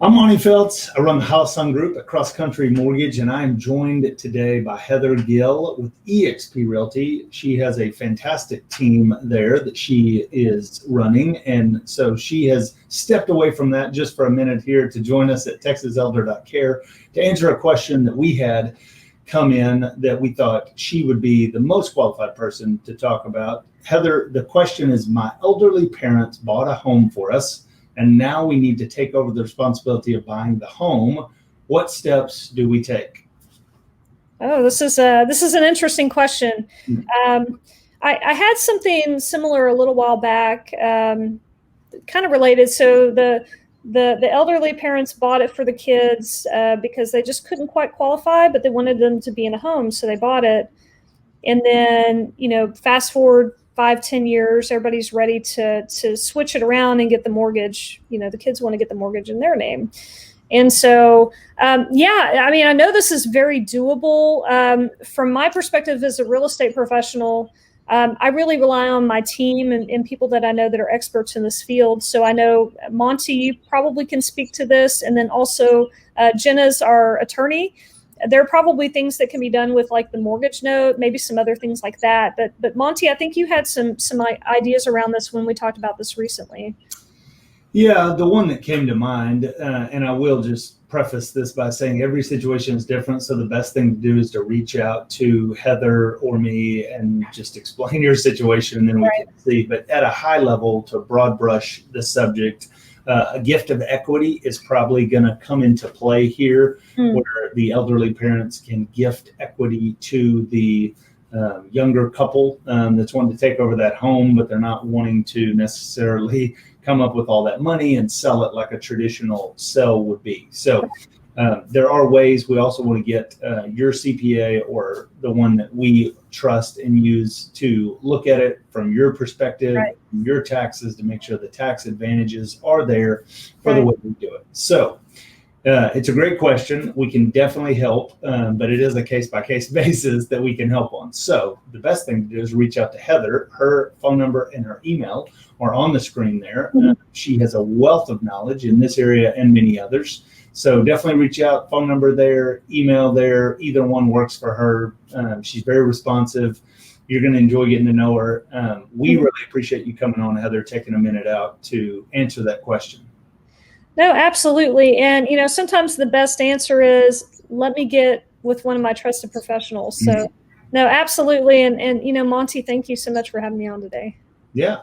I'm Monty Phelps. I run the House Sun Group at Cross Country Mortgage, and I'm joined today by Heather Gill with eXp Realty. She has a fantastic team there that she is running, and so she has stepped away from that just for a minute here to join us at TexasElder.care to answer a question that we had come in that we thought she would be the most qualified person to talk about. Heather, the question is, my elderly parents bought a home for us, and now we need to take over the responsibility of buying the home. What steps do we take? Oh, this is an interesting question. I had something similar a little while back, kind of related. So the elderly parents bought it for the kids because they just couldn't quite qualify, but they wanted them to be in a home, so they bought it. And then, fast forward 5-10 years, everybody's ready to switch it around and get the mortgage. The kids want to get the mortgage in their name. And so, I know this is very doable. From my perspective as a real estate professional, I really rely on my team and people that I know that are experts in this field. So I know, Monty, you probably can speak to this. And then also Jenna's our attorney. There are probably things that can be done with like the mortgage note, maybe some other things like that. But Monty, I think you had some ideas around this when we talked about this recently. Yeah, the one that came to mind, and I will just preface this by saying every situation is different. So the best thing to do is to reach out to Heather or me and just explain your situation, and then we can see. But at a high level, to broad brush the subject, a gift of equity is probably going to come into play here, where the elderly parents can gift equity to the younger couple that's wanting to take over that home, but they're not wanting to necessarily come up with all that money and sell it like a traditional sell would be. So there are ways. We also want to get your CPA or the one that we trust and use to look at it from your perspective, your taxes, to make sure the tax advantages are there for the way we do it. So it's a great question. We can definitely help, but it is a case-by-case basis that we can help on. So the best thing to do is reach out to Heather. Her phone number and her email are on the screen there. She has a wealth of knowledge in this area and many others. So definitely reach out, phone number there, email there. Either one works for her. She's very responsive. You're going to enjoy getting to know her. We really appreciate you coming on, Heather, taking a minute out to answer that question. No, absolutely. And, sometimes the best answer is, let me get with one of my trusted professionals. So, no, absolutely. And Monty, thank you so much for having me on today. Yeah.